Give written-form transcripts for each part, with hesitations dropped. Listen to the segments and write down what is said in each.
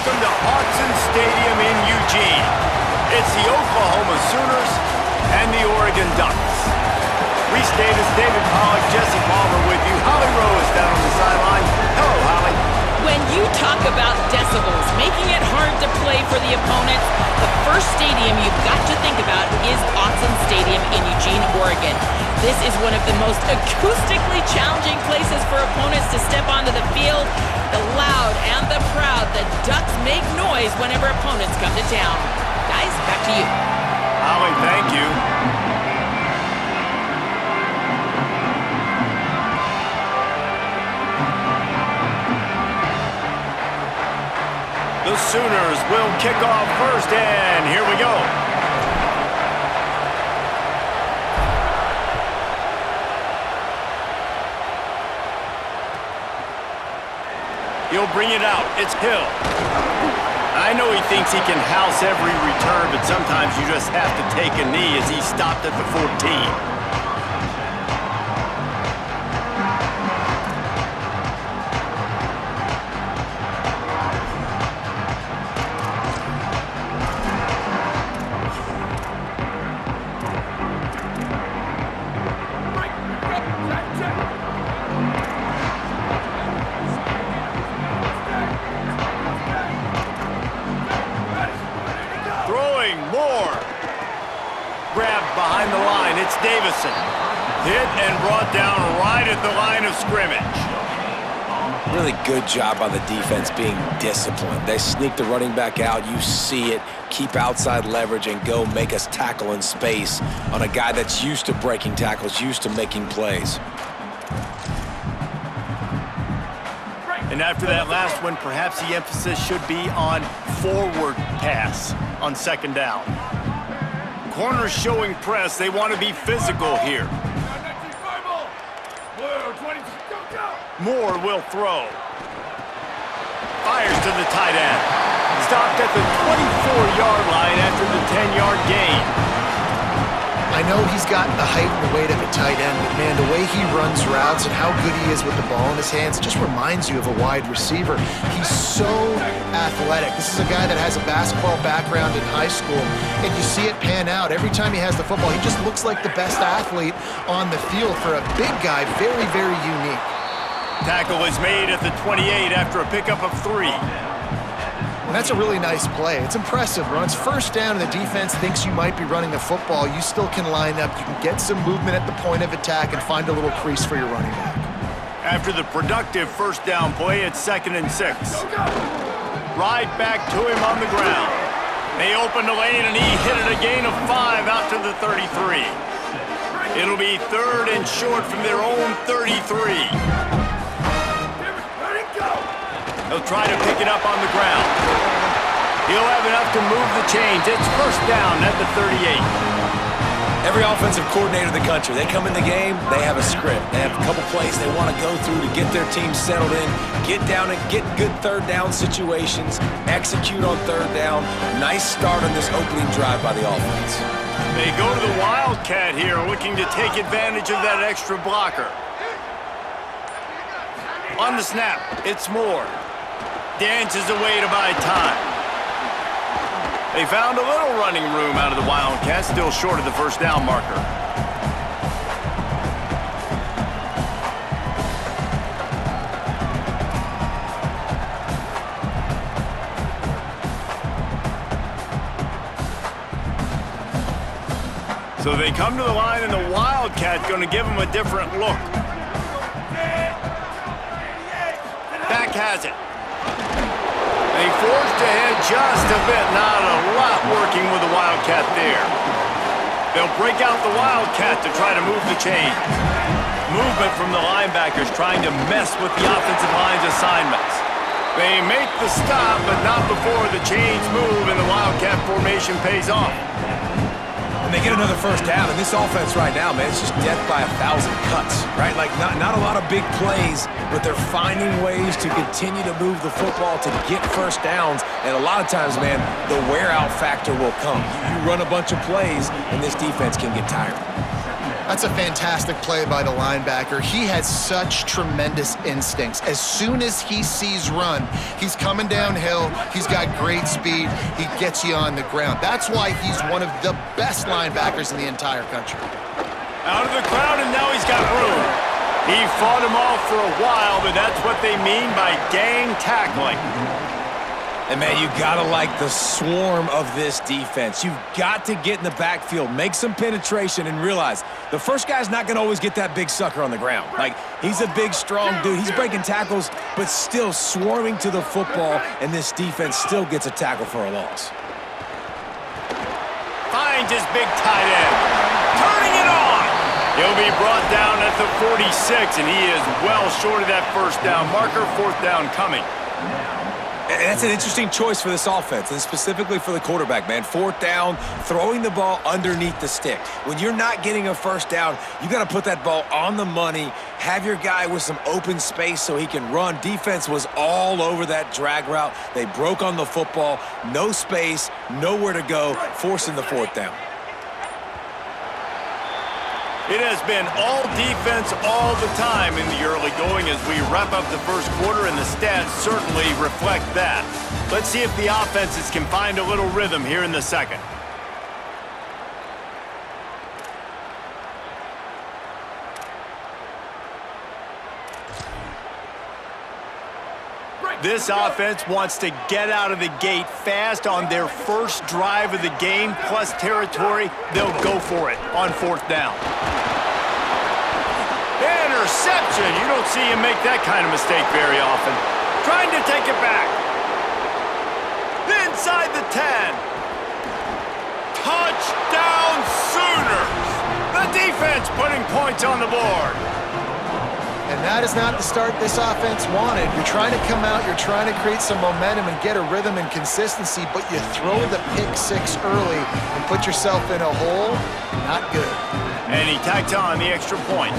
welcome to Autzen Stadium in Eugene. It's the Oklahoma Sooners and the Oregon Ducks. Reese Davis, David Pollack, Jesse Palmer with you. Holly Rowe is down on the sideline. Hello, Holly. When you talk about decibels, making it hard to play for the opponent, the first stadium you've got to think about is Autzen Stadium in Eugene, Oregon. This is one of the most acoustically challenging places for opponents to step onto the field. The loud and the proud, the Ducks make noise whenever opponents come to town. Guys, back to you. Holly, thank you. The Sooners will kick off first, and here we go. He'll bring it out. It's Hill. I know he thinks he can house every return, but sometimes you just have to take a knee as he stopped at the 14. Grabbed behind the line, it's Davison. Hit and brought down right at the line of scrimmage. Really good job by the defense being disciplined. They sneak the running back out, you see it, keep outside leverage and go make us tackle in space on a guy that's used to breaking tackles, used to making plays. And after that last one, perhaps the emphasis should be on forward pass on second down. Corners showing press. They want to be physical here. Moore will throw. Fires to the tight end. Stopped at the 24-yard line after the 10-yard gain. I know he's got the height and the weight of a tight end, but man, the way he runs routes and how good he is with the ball in his hands just reminds you of a wide receiver. He's so athletic. This is a guy that has a basketball background in high school, and you see it pan out. Every time he has the football, he just looks like the best athlete on the field. For a big guy, very, very unique. Tackle is made at the 28 after a pickup of 3. And that's a really nice play. It's impressive. When it's first down and the defense thinks you might be running the football, you still can line up. You can get some movement at the point of attack and find a little crease for your running back. After the productive first down play, it's 2nd and 6. Right back to him on the ground. They opened the lane and he hit it a gain of 5 out to the 33. It'll be 3rd and short from their own 33. He'll try to pick it up on the ground. He'll have enough to move the chains. It's first down at the 38. Every offensive coordinator in the country, they come in the game, they have a script. They have a couple plays they want to go through to get their team settled in, get down and get good third down situations, execute on third down. Nice start on this opening drive by the offense. They go to the Wildcat here, looking to take advantage of that extra blocker. On the snap, it's Moore. Dances away to buy time. They found a little running room out of the Wildcats, still short of the first down marker. So they come to the line, and the Wildcat going to give them a different look. Back has it. They forced ahead just a bit. Not a lot working with the Wildcat there. They'll break out the Wildcat to try to move the chains. Movement from the linebackers trying to mess with the offensive line's assignments. They make the stop, but not before the chains move and the Wildcat formation pays off. And they get another first down, and this offense right now, man, it's just death by 1,000 cuts, right? Like, not a lot of big plays, but they're finding ways to continue to move the football to get first downs, and a lot of times, man, the wear-out factor will come. You run a bunch of plays, and this defense can get tired. That's a fantastic play by the linebacker. He has such tremendous instincts. As soon as he sees run, he's coming downhill. He's got great speed. He gets you on the ground. That's why he's one of the best linebackers in the entire country. Out of the crowd, and now he's got room. He fought him off for a while, but that's what they mean by gang tackling. And, man, you got to like the swarm of this defense. You've got to get in the backfield, make some penetration, and realize the first guy's not going to always get that big sucker on the ground. Like, he's a big, strong dude. He's breaking tackles, but still swarming to the football, and this defense still gets a tackle for a loss. Finds his big tight end. Turning it on. He'll be brought down at the 46, and he is well short of that first down marker. Fourth down coming. And that's an interesting choice for this offense, and specifically for the quarterback, man. Fourth down, throwing the ball underneath the stick. When you're not getting a first down, you got to put that ball on the money, have your guy with some open space so he can run. Defense was all over that drag route. They broke on the football, no space, nowhere to go, forcing the fourth down. It has been all defense all the time in the early going as we wrap up the first quarter, and the stats certainly reflect that. Let's see if the offenses can find a little rhythm here in the second. This offense wants to get out of the gate fast on their first drive of the game, plus territory. They'll go for it on fourth down. Interception! You don't see him make that kind of mistake very often. Trying to take it back. Inside the 10. Touchdown Sooners! The defense putting points on the board. And that is not the start this offense wanted. You're trying to come out, you're trying to create some momentum and get a rhythm and consistency, but you throw the pick six early and put yourself in a hole. Not good. And he tacked on the extra point.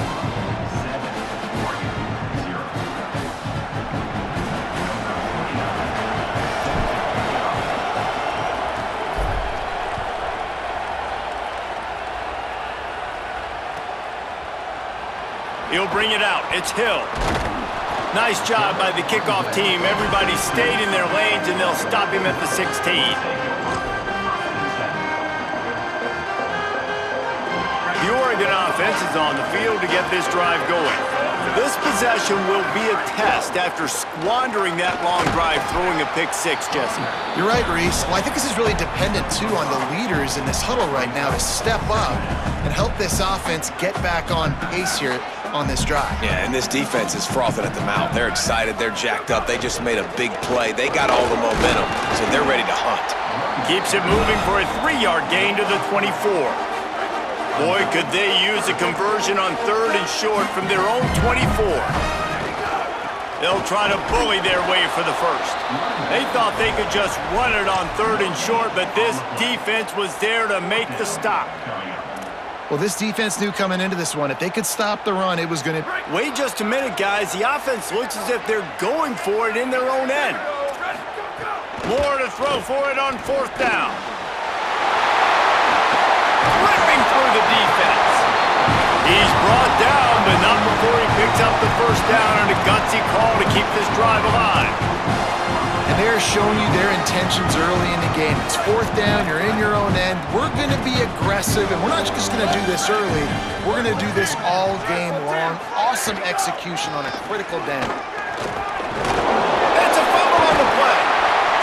He'll bring it out. It's Hill. Nice job by the kickoff team. Everybody stayed in their lanes, and they'll stop him at the 16. The Oregon offense is on the field to get this drive going. This possession will be a test after squandering that long drive throwing a pick six, Jesse. You're right, Reese. Well, I think this is really dependent, too, on the leaders in this huddle right now to step up and help this offense get back on pace here on this drive. Yeah, and this defense is frothing at the mouth. They're excited. They're jacked up. They just made a big play. They got all the momentum, so they're ready to hunt. Keeps it moving for a 3-yard gain to the 24. Boy, could they use a conversion on third and short from their own 24. They'll try to bully their way for the first. They thought they could just run it on third and short, but this defense was there to make the stop. Well, this defense knew coming into this one, if they could stop the run, it was going to... Wait just a minute, guys. The offense looks as if they're going for it in their own end. More to throw for it on fourth down. Ripping through the defense. He's brought down, but not before he picks up the first down and a gutsy call to keep this drive alive. And they're showing you their intentions early in the game. It's fourth down, you're in your own end. We're going to be aggressive, and we're not just going to do this early. We're going to do this all game long. Awesome execution on a critical down. That's a fumble on the play.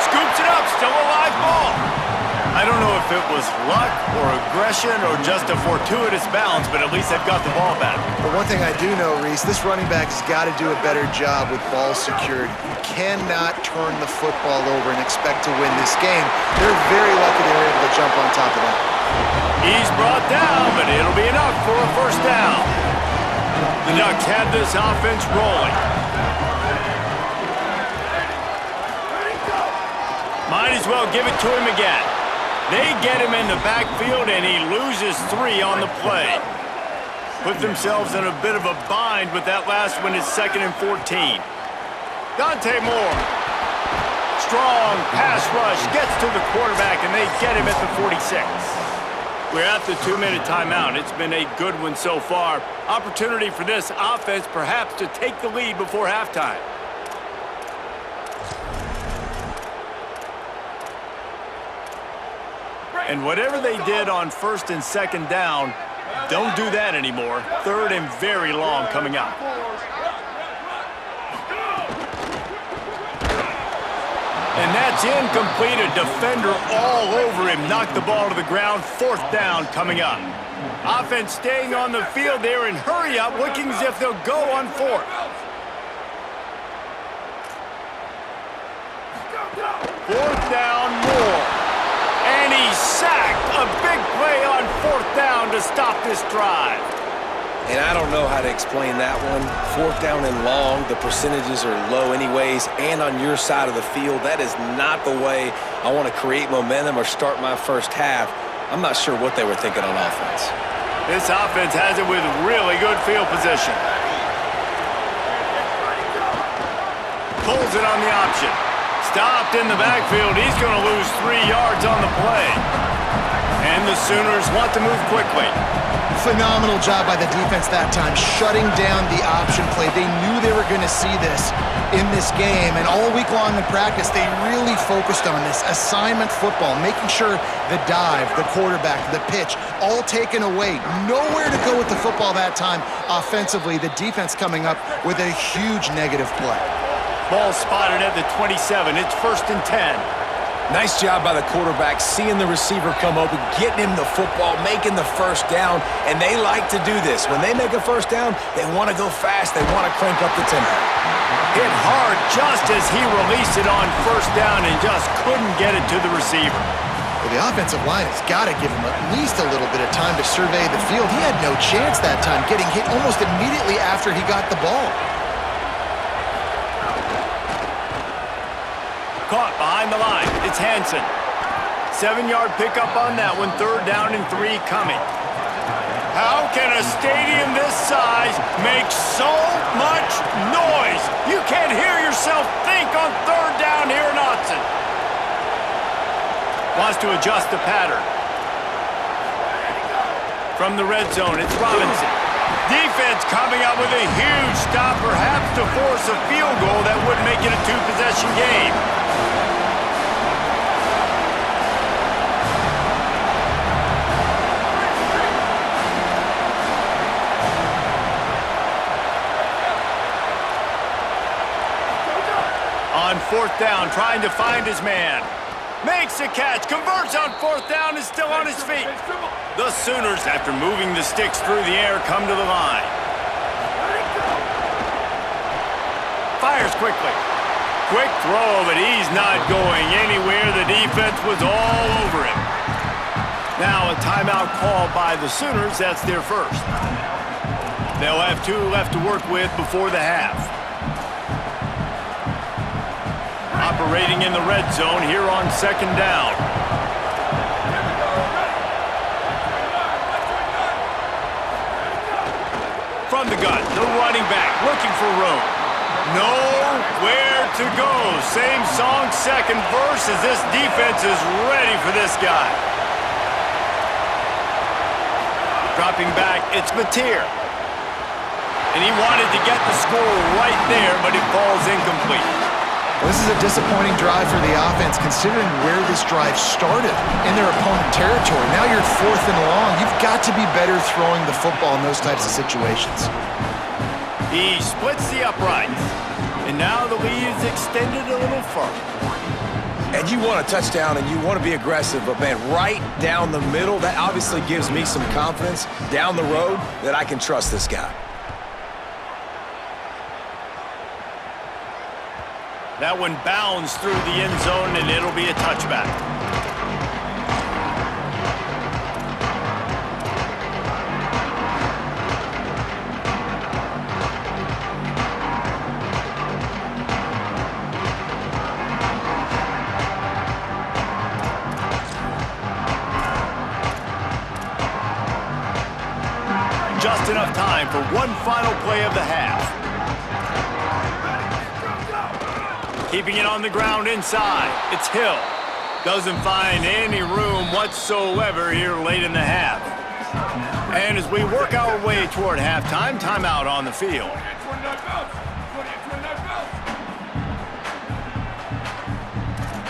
Scoops it up, still a live ball. I don't know if it was luck or aggression or just a fortuitous bounce, but at least they've got the ball back. But one thing I do know, Reese, this running back has got to do a better job with ball secured. You cannot turn the football over and expect to win this game. They're very lucky they were able to jump on top of that. He's brought down, but it'll be enough for a first down. The Ducks have this offense rolling. Might as well give it to him again. They get him in the backfield, and he loses 3 on the play. Put themselves in a bit of a bind, but that last one is 2nd and 14. Dante Moore. Strong pass rush, gets to the quarterback, and they get him at the 46. We're at the 2-minute timeout. It's been a good one so far. Opportunity for this offense perhaps to take the lead before halftime. And whatever they did on first and second down, don't do that anymore. Third and very long coming up. And that's incomplete. A defender all over him. Knocked the ball to the ground. Fourth down coming up. Offense staying on the field there and hurry up, looking as if they'll go on fourth. Fourth down, more. And he's sacked. A big play on fourth down to stop this drive. And I don't know how to explain that one. Fourth down and long, the percentages are low anyways, and on your side of the field, that is not the way I want to create momentum or start my first half. I'm not sure what they were thinking on offense. This offense has it with really good field position. Pulls it on the option. Stopped in the backfield. He's going to lose 3 yards on the play. And the Sooners want to move quickly. Phenomenal job by the defense that time, shutting down the option play. They knew they were going to see this in this game, and all week long in practice, they really focused on this assignment football, making sure the dive, the quarterback, the pitch, all taken away. Nowhere to go with the football that time offensively. The defense coming up with a huge negative play. Ball spotted at the 27. It's first and 10. Nice job by the quarterback, seeing the receiver come open, getting him the football, making the first down, and they like to do this. When they make a first down, they want to go fast, they want to crank up the tempo. Hit hard just as he released it on first down and just couldn't get it to the receiver. Well, the offensive line has got to give him at least a little bit of time to survey the field. He had no chance that time, getting hit almost immediately after he got the ball. Caught behind the line. It's Hansen. 7-yard pickup on that one. Third down and 3 coming. How can a stadium this size make so much noise? You can't hear yourself think on third down here in Autzen. Wants to adjust the pattern. From the red zone, it's Robinson. Defense coming up with a huge stop, perhaps to force a field goal that would make it a 2-possession game. On fourth down, trying to find his man. Makes a catch, converts on fourth down, is still on his feet. The Sooners, after moving the sticks through the air, come to the line. Fires quickly. Quick throw, but he's not going anywhere. The defense was all over him. Now a timeout called by the Sooners. That's their first. They'll have 2 left to work with before the half. Operating in the red zone here on second down. From the gun, the running back looking for room. Nowhere to go. Same song, second verse, as this defense is ready for this guy. Dropping back, it's Mateer. And he wanted to get the score right there, but it falls incomplete. Well, this is a disappointing drive for the offense, considering where this drive started in their opponent territory. Now you're at fourth and long. You've got to be better throwing the football in those types of situations. He splits the uprights, and now the lead is extended a little further. And you want a touchdown and you want to be aggressive, but man, right down the middle, that obviously gives me some confidence down the road that I can trust this guy. That one bounds through the end zone, and it'll be a touchback. Just enough time for one final play of the half. Keeping it on the ground inside. It's Hill. Doesn't find any room whatsoever here late in the half. And as we work our way toward halftime, timeout on the field.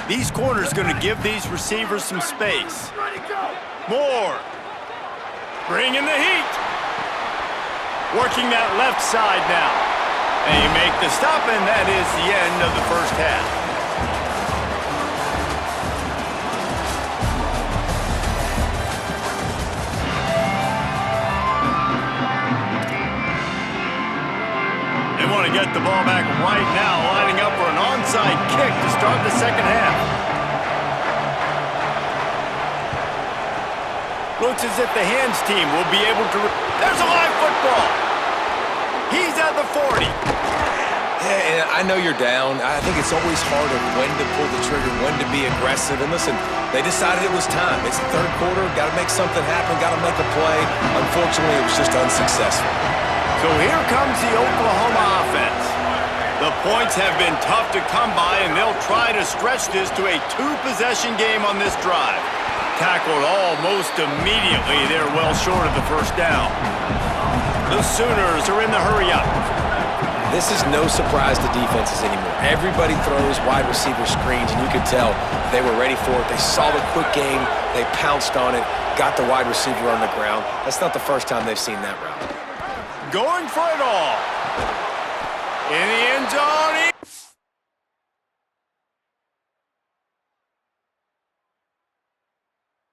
These corners going to give these receivers some space. Moore. Bringing the heat. Working that left side now. They make the stop, and that is the end of the first half. They want to get the ball back right now, lining up for an onside kick to start the second half. Looks as if the hands team will be able to... There's a live football! He's at the 40. Yeah, and I know you're down. I think it's always harder when to pull the trigger, when to be aggressive. And listen, they decided it was time. It's the third quarter. Got to make something happen. Got to make a play. Unfortunately, it was just unsuccessful. So here comes the Oklahoma offense. The points have been tough to come by, and they'll try to stretch this to a two-possession game on this drive. Tackled almost immediately. They're well short of the first down. The Sooners are in the hurry-up. This is no surprise to defenses anymore. Everybody throws wide receiver screens, and you could tell they were ready for it. They saw the quick game. They pounced on it, got the wide receiver on the ground. That's not the first time they've seen that route. Going for it all. In the end zone.